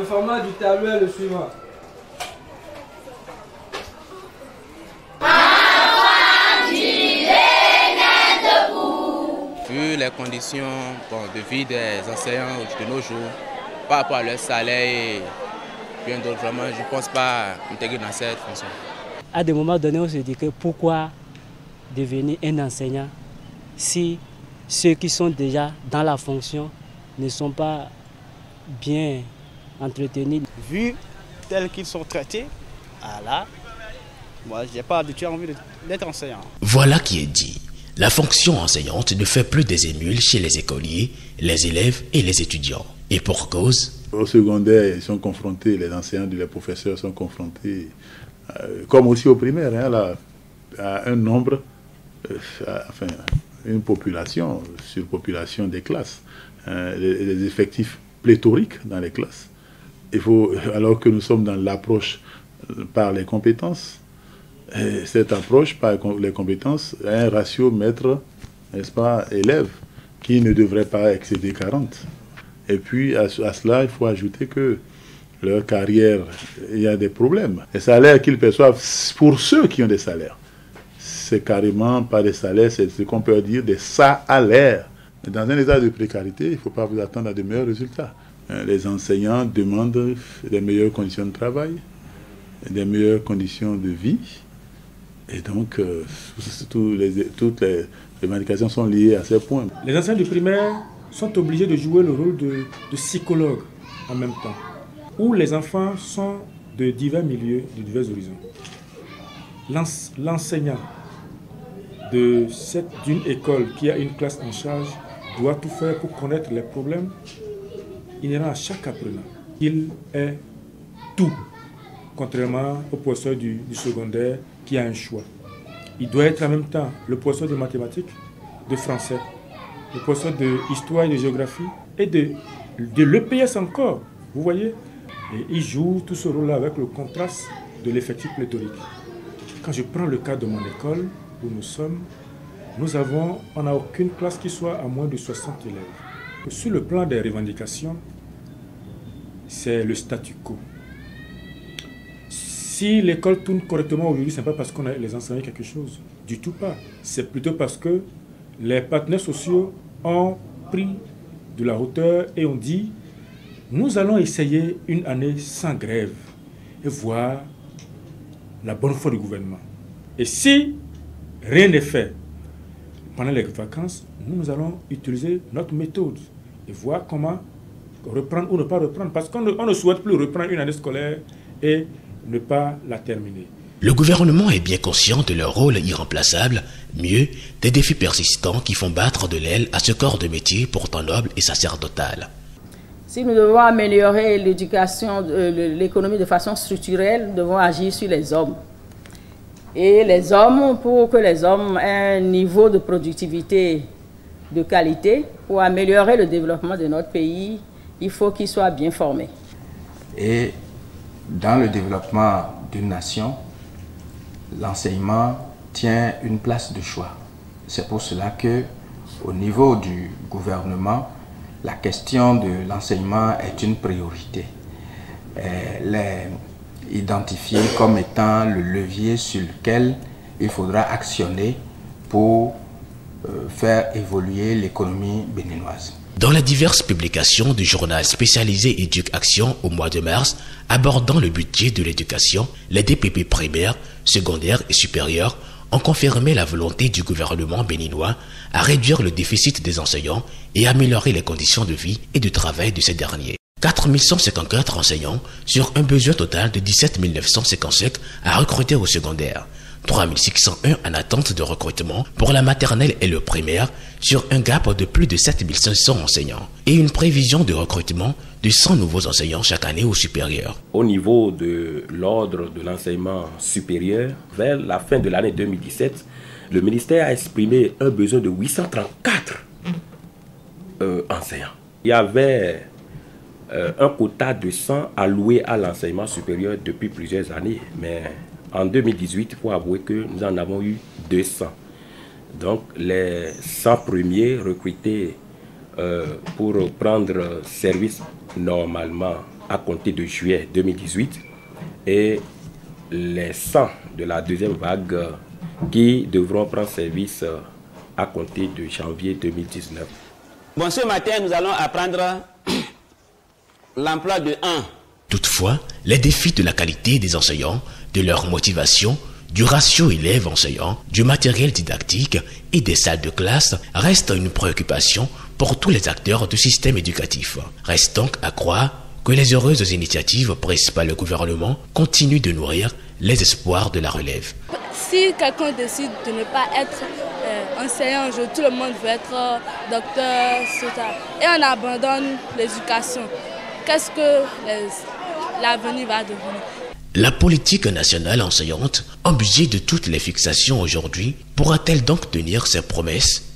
Le format du tableau est le suivant. Vu les conditions de vie des enseignants de nos jours, par rapport à leur salaire et bien d'autres, vraiment, je ne pense pas intégrer dans cette fonction. À des moments donnés, on se dit que pourquoi devenir un enseignant si ceux qui sont déjà dans la fonction ne sont pas bien entretenus. Vu tels qu'ils sont traités, moi j'ai pas du tout envie d'être enseignant. Voilà qui est dit. La fonction enseignante ne fait plus des émules chez les écoliers, les élèves et les étudiants. Et pour cause. Au secondaire, ils sont confrontés, les enseignants, les professeurs sont confrontés, comme aussi au primaire, à un nombre, une population, surpopulation des classes, des effectifs pléthoriques dans les classes. Alors que nous sommes dans l'approche par les compétences, et cette approche par les compétences a un ratio maître, n'est-ce pas, élève, qui ne devrait pas excéder 40. Et puis à cela, il faut ajouter que leur carrière, il y a des problèmes. Les salaires qu'ils perçoivent, pour ceux qui ont des salaires, c'est carrément pas des salaires, c'est ce qu'on peut dire des salaires. Dans un état de précarité, il ne faut pas vous attendre à de meilleurs résultats. Les enseignants demandent des meilleures conditions de travail, des meilleures conditions de vie. Et donc, toutes les revendications sont liées à ces points. Les enseignants du primaire sont obligés de jouer le rôle de psychologue en même temps, où les enfants sont de divers milieux, de divers horizons. L'enseignant d'une école qui a une classe en charge doit tout faire pour connaître les problèmes inhérents à chaque apprenant. Il est tout, contrairement au professeur du secondaire qui a un choix. Il doit être en même temps le professeur de mathématiques, de français, le professeur d'histoire et de géographie et de l'EPS encore, vous voyez. Et il joue tout ce rôle-là avec le contraste de l'effectif pléthorique. Quand je prends le cas de mon école, où nous sommes, on n'a aucune classe qui soit à moins de 60 élèves. Sur le plan des revendications, c'est le statu quo. Si l'école tourne correctement aujourd'hui, ce n'est pas parce qu'on a les enseignants quelque chose. Du tout pas. C'est plutôt parce que les partenaires sociaux ont pris de la hauteur et ont dit nous allons essayer une année sans grève et voir la bonne foi du gouvernement. Et si rien n'est fait pendant les vacances, nous allons utiliser notre méthode et voir comment reprendre ou ne pas reprendre. Parce qu'on ne souhaite plus reprendre une année scolaire et ne pas la terminer. Le gouvernement est bien conscient de leur rôle irremplaçable, mieux, des défis persistants qui font battre de l'aile à ce corps de métier pourtant noble et sacerdotal. Si nous devons améliorer l'éducation, l'économie de façon structurelle, nous devons agir sur les hommes. Et les hommes, pour que les hommes aient un niveau de productivité de qualité, pour améliorer le développement de notre pays, il faut qu'ils soient bien formés. Et dans le développement d'une nation, l'enseignement tient une place de choix. C'est pour cela que, au niveau du gouvernement, la question de l'enseignement est une priorité. Elle est identifiée comme étant le levier sur lequel il faudra actionner pour faire évoluer l'économie béninoise. Dans les diverses publications du journal spécialisé Éduc-Action au mois de mars, abordant le budget de l'éducation, les DPP primaires, secondaires et supérieurs ont confirmé la volonté du gouvernement béninois à réduire le déficit des enseignants et améliorer les conditions de vie et de travail de ces derniers. 4 154 enseignants sur un besoin total de 17 955 à recruter au secondaire. 3 601 en attente de recrutement pour la maternelle et le primaire sur un gap de plus de 7 500 enseignants et une prévision de recrutement de 100 nouveaux enseignants chaque année au supérieur. Au niveau de l'ordre de l'enseignement supérieur, vers la fin de l'année 2017, le ministère a exprimé un besoin de 834 enseignants. Il y avait un quota de 100 alloué à l'enseignement supérieur depuis plusieurs années, mais en 2018, il faut avouer que nous en avons eu 200. Donc les 100 premiers recrutés pour prendre service normalement à compter de juillet 2018 et les 100 de la deuxième vague qui devront prendre service à compter de janvier 2019. Bon, ce matin, nous allons apprendre l'emploi de 1. Toutefois, les défis de la qualité des enseignants, de leur motivation, du ratio élèves-enseignants, du matériel didactique et des salles de classe restent une préoccupation pour tous les acteurs du système éducatif. Reste donc à croire que les heureuses initiatives prises par le gouvernement continuent de nourrir les espoirs de la relève. Si quelqu'un décide de ne pas être enseignant, tout le monde veut être docteur, et on abandonne l'éducation, qu'est-ce que l'avenir va devenir? La politique nationale enseignante, en budget de toutes les fixations aujourd'hui, pourra-t-elle donc tenir ses promesses?